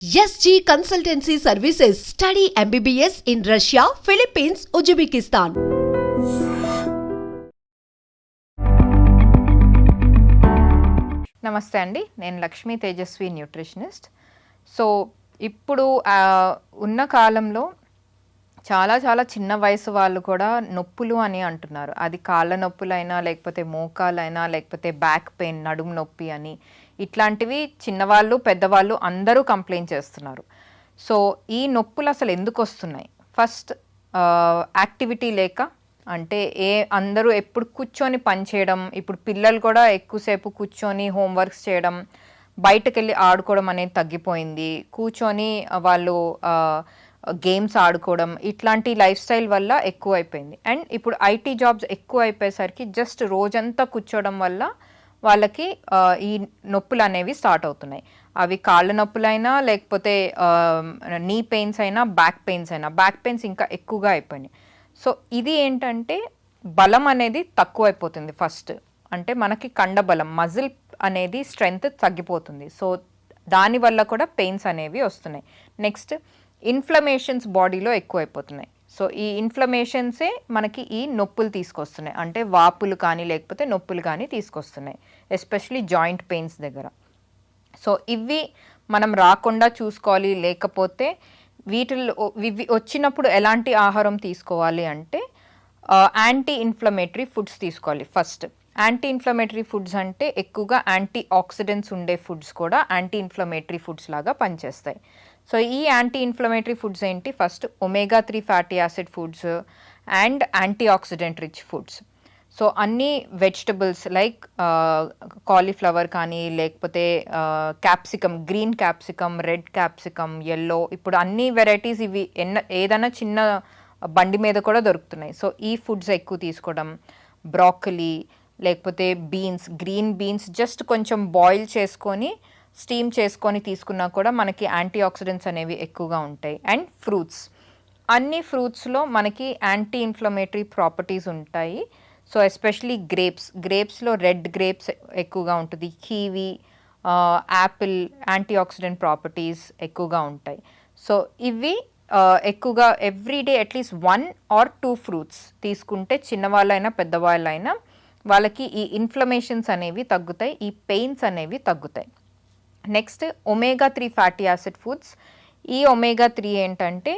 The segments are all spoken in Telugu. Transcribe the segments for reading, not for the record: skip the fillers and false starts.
SG Consultancy Services. Study MBBS in Russia, Philippines, Uzbekistan. నమస్తే అండి, నేను లక్ష్మీ తేజస్వి న్యూట్రిషనిస్ట్. సో ఇప్పుడు ఉన్న కాలంలో చాలా చాలా చిన్న వయసు వాళ్ళు కూడా నొప్పులు అని అంటున్నారు. అది కాళ్ళ నొప్పులైనా, లేకపోతే మోకాలైనా, లేకపోతే బ్యాక్ పెయిన్, నడుము నొప్పి అని ఇట్లాంటివి చిన్నవాళ్ళు పెద్దవాళ్ళు అందరూ కంప్లైంట్ చేస్తున్నారు. సో ఈ నొప్పులు అసలు ఎందుకు వస్తున్నాయి? ఫస్ట్ యాక్టివిటీ లేక, అంటే అందరూ ఎప్పుడు కూర్చొని పని చేయడం, ఇప్పుడు పిల్లలు కూడా ఎక్కువసేపు కూర్చొని హోంవర్క్స్ చేయడం, బయటకు వెళ్ళి ఆడుకోవడం అనేది తగ్గిపోయింది. కూర్చొని వాళ్ళు గేమ్స్ ఆడుకోవడం, ఇట్లాంటి లైఫ్ స్టైల్ వల్ల ఎక్కువ అయిపోయింది. అండ్ ఇప్పుడు ఐటీ జాబ్స్ ఎక్కువ అయిపోయేసరికి జస్ట్ రోజంతా కూర్చోవడం వల్ల వాళ్ళకి ఈ నొప్పులు అనేవి స్టార్ట్ అవుతున్నాయి. అవి కాళ్ళ నొప్పులైనా, లేకపోతే నీ పెయిన్స్ అయినా, బ్యాక్ పెయిన్స్ అయినా. బ్యాక్ పెయిన్స్ ఇంకా ఎక్కువగా అయిపోయినాయి. సో ఇది ఏంటంటే బలం అనేది తక్కువ అయిపోతుంది. ఫస్ట్ అంటే మనకి కండబలం, మజిల్ అనేది స్ట్రెంగ్త్ తగ్గిపోతుంది. సో దానివల్ల కూడా పెయిన్స్ అనేవి వస్తున్నాయి. నెక్స్ట్ ఇన్ఫ్లమేషన్స్ బాడీలో ఎక్కువ అయిపోతున్నాయి. సో ఈ ఇన్ఫ్లమేషన్సే మనకి ఈ నొప్పులు తీసుకొస్తున్నాయి, అంటే వాపులు కానీ లేకపోతే నొప్పులు కానీ తీసుకొస్తున్నాయి, ఎస్పెషలీ జాయింట్ పెయిన్స్ దగ్గర. సో ఇవి మనం రాకుండా చూసుకోవాలి. లేకపోతే వీటిల్లో వచ్చినప్పుడు ఎలాంటి ఆహారం తీసుకోవాలి అంటే యాంటీ ఇన్ఫ్లమేటరీ ఫుడ్స్ తీసుకోవాలి. ఫస్ట్ యాంటీ ఇన్ఫ్లమేటరీ ఫుడ్స్ అంటే ఎక్కువగా యాంటీ ఆక్సిడెంట్స్ ఉండే ఫుడ్స్ కూడా యాంటీ ఇన్ఫ్లమేటరీ ఫుడ్స్ లాగా పనిచేస్తాయి. సో ఈ యాంటీ ఇన్ఫ్లమేటరీ ఫుడ్స్ ఏంటి? First omega-3 fatty acid foods and anti oxidant rich foods. So అన్ని వెజిటబుల్స్ లైక్ కాలీఫ్లవర్ కానీ, లేకపోతే capsicum, green capsicum, red capsicum, yellow, ఇప్పుడు అన్ని వెరైటీస్ ఇవి ఏదైనా చిన్న బండి మీద కూడా దొరుకుతున్నాయి. సో ఈ ఫుడ్స్ ఎక్కువ తీసుకోవడం. బ్రాకలీ, లేకపోతే బీన్స్, గ్రీన్ బీన్స్ జస్ట్ కొంచెం బాయిల్ చేసుకొని స్టీమ్ చేసుకొని తీసుకున్నా కూడా మనకి యాంటీ ఆక్సిడెంట్స్ అనేవి ఎక్కువగా ఉంటాయి. అండ్ ఫ్రూట్స్, అన్ని ఫ్రూట్స్లో మనకి యాంటీ ఇన్ఫ్లమేటరీ ప్రాపర్టీస్ ఉంటాయి. సో ఎస్పెషలీ గ్రేప్స్లో రెడ్ గ్రేప్స్ ఎక్కువగా ఉంటుంది. Kiwi, Apple anti oxidant properties ఎక్కువగా ఉంటాయి. సో ఇవి ఎక్కువగా ఎవ్రీడే అట్లీస్ట్ 1 or 2 ఫ్రూట్స్ తీసుకుంటే చిన్నవాళ్ళైనా పెద్దవాళ్ళైనా వాళ్ళకి ఈ ఇన్ఫ్లమేషన్స్ అనేవి తగ్గుతాయి, ఈ పెయిన్స్ అనేవి తగ్గుతాయి. Next omega-3 fatty acid foods. ఈ omega-3 ఏంటంటే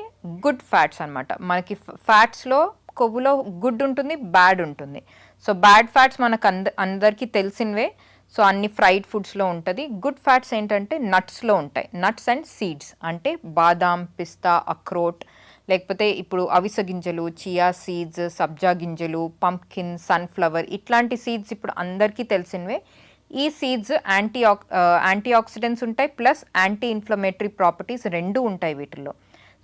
గుడ్ ఫ్యాట్స్ అనమాట. మనకి ఫ్యాట్స్లో, కొవ్వులో గుడ్ ఉంటుంది, బ్యాడ్ ఉంటుంది. సో బ్యాడ్ ఫ్యాట్స్ మనకు అందరికీ తెలిసినవే. సో అన్ని ఫ్రైడ్ ఫుడ్స్లో ఉంటుంది. గుడ్ ఫ్యాట్స్ ఏంటంటే నట్స్లో ఉంటాయి. నట్స్ అండ్ సీడ్స్ అంటే బాదాం, పిస్తా, అక్రోట్, లేకపోతే ఇప్పుడు అవిసె గింజలు, చియా సీడ్స్, సబ్జా గింజలు, పంప్కిన్, సన్ఫ్లవర్, ఇట్లాంటి సీడ్స్ ఇప్పుడు అందరికీ తెలిసినవే. ఈ సీడ్స్ యాంటీ ఆక్సిడెంట్స్ ఉంటాయి, ప్లస్ యాంటీ ఇన్ఫ్లమేటరీ ప్రాపర్టీస్ రెండు ఉంటాయి వీటిల్లో.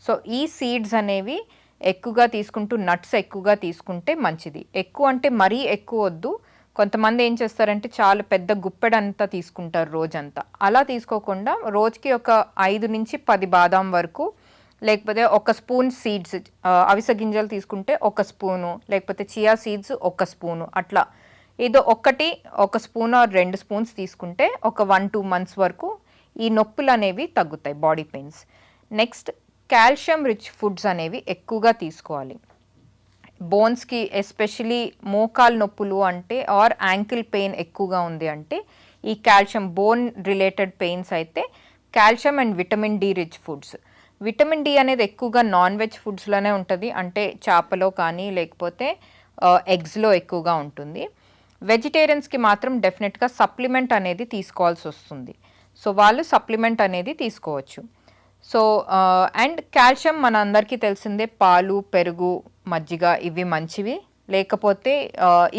సో ఈ సీడ్స్ అనేవి ఎక్కువగా తీసుకుంటూ, నట్స్ ఎక్కువగా తీసుకుంటే మంచిది. ఎక్కువ అంటే మరీ ఎక్కువ వద్దు. కొంతమంది ఏం చేస్తారంటే చాలా పెద్ద గుప్పెడంతా తీసుకుంటారు రోజంతా. అలా తీసుకోకుండా రోజుకి ఒక 5 నుంచి 10 బాదాం వరకు, లేకపోతే 1 స్పూన్ సీడ్స్, అవిసె గింజలు తీసుకుంటే 1 స్పూను, లేకపోతే చియా సీడ్స్ 1 స్పూను, అట్లా ఏదో 1 స్పూన్ ఆర్ 2 స్పూన్స్ తీసుకుంటే ఒక 1-2 months వరకు ఈ నొప్పులు అనేవి తగ్గుతాయి, body pains. Next calcium rich foods అనేవి ఎక్కువగా తీసుకోవాలి. బోన్స్కి, ఎస్పెషలీ మోకాలు నొప్పులు అంటే ఆర్ యాంకిల్ పెయిన్ ఎక్కువగా ఉంది అంటే ఈ కాల్షియం, బోన్ రిలేటెడ్ పెయిన్స్ అయితే calcium and vitamin D rich foods. Vitamin D అనేది ఎక్కువగా నాన్ వెజ్ ఫుడ్స్లోనే ఉంటుంది, అంటే చేపలో కానీ లేకపోతే ఎగ్స్లో ఎక్కువగా ఉంటుంది. వెజిటేరియన్స్కి మాత్రం డెఫినెట్గా సప్లిమెంట్ అనేది తీసుకోవాల్సి వస్తుంది. సో వాళ్ళు సప్లిమెంట్ అనేది తీసుకోవచ్చు. సో అండ్ కాల్షియం మన అందరికీ తెలిసిందే, పాలు, పెరుగు, మజ్జిగ ఇవి మంచివి. లేకపోతే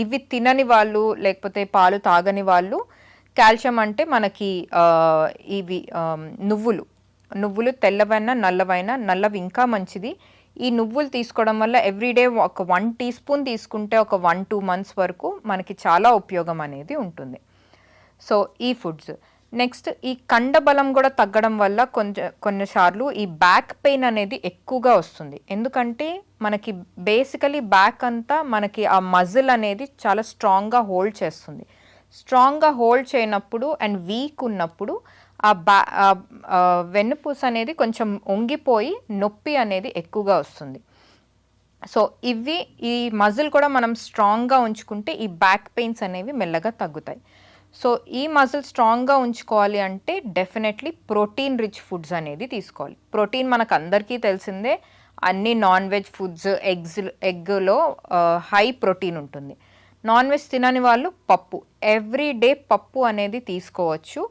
ఇవి తినని వాళ్ళు, లేకపోతే పాలు తాగని వాళ్ళు, కాల్షియం అంటే మనకి ఇవి నువ్వులు తెల్లవైనా నల్లవైనా, నల్లవి ఇంకా మంచిది. ఈ నువ్వులు తీసుకోవడం వల్ల ఎవ్రీడే ఒక 1 teaspoon తీసుకుంటే ఒక 1-2 months వరకు మనకి చాలా ఉపయోగం అనేది ఉంటుంది. సో ఈ ఫుడ్స్. నెక్స్ట్ ఈ కండబలం కూడా తగ్గడం వల్ల కొన్నిసార్లు ఈ బ్యాక్ పెయిన్ అనేది ఎక్కువగా వస్తుంది. ఎందుకంటే మనకి బేసికలీ బ్యాక్ అంతా మనకి ఆ మజిల్ అనేది చాలా స్ట్రాంగ్గా హోల్డ్ చేస్తుంది. స్ట్రాంగ్గా హోల్డ్ చేయనప్పుడు అండ్ వీక్ ఉన్నప్పుడు వెన్నుపూస అనేది కొంచెం వంగిపోయి నొప్పి అనేది ఎక్కువగా వస్తుంది. సో ఈ మజిల్ కూడా మనం స్ట్రాంగ్గా ఉంచుకుంటే ఈ బ్యాక్ పెయిన్స్ అనేవి మెల్లగా తగ్గుతాయి. సో ఈ మజిల్ స్ట్రాంగ్గా ఉంచుకోవాలి అంటే డెఫినెట్లీ ప్రోటీన్ రిచ్ ఫుడ్స్ అనేది తీసుకోవాలి. ప్రోటీన్ మనకు అందరికీ తెలిసిందే, అన్ని నాన్ వెజ్ ఫుడ్స్, ఎగ్లో హై ప్రోటీన్ ఉంటుంది. నాన్ వెజ్ తినని వాళ్ళు పప్పు, ఎవ్రీ డే పప్పు అనేది తీసుకోవచ్చు.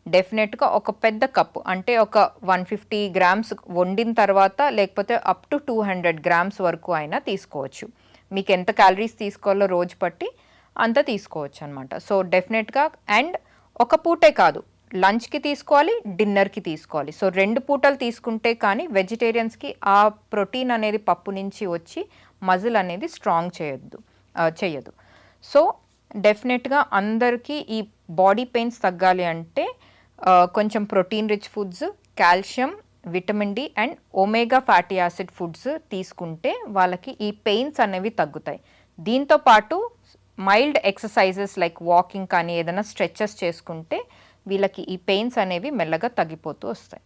డెఫినెట్గా ఒక పెద్ద కప్పు అంటే ఒక 150 గ్రామ్స్ వండిన తర్వాత, లేకపోతే అప్ టు 200 గ్రామ్స్ వరకు అయినా తీసుకోవచ్చు. మీకు ఎంత క్యాలరీస్ తీసుకోవాలో రోజు పట్టి అంత తీసుకోవచ్చు అనమాట. సో డెఫినెట్గా, అండ్ ఒక పూటే కాదు, లంచ్కి తీసుకోవాలి, డిన్నర్కి తీసుకోవాలి. సో 2 పూటలు తీసుకుంటే కానీ వెజిటేరియన్స్కి ఆ ప్రోటీన్ అనేది పప్పు నుంచి వచ్చి మజిల్ అనేది స్ట్రాంగ్ చేయదు. సో డెఫినెట్గా అందరికీ ఈ బాడీ పెయిన్స్ తగ్గాలి అంటే కొంచెం protein rich foods, calcium, vitamin D and omega fatty acid foods తీసుకుంటే వాళ్ళకి ఈ పెయిన్స్ అనేవి తగ్గుతాయి. దీంతో పాటు మైల్డ్ ఎక్సర్సైజెస్ లైక్ వాకింగ్ కానీ ఏదైనా స్ట్రెచెస్ చేసుకుంటే వీళ్ళకి ఈ పెయిన్స్ అనేవి మెల్లగా తగ్గిపోతూ వస్తాయి.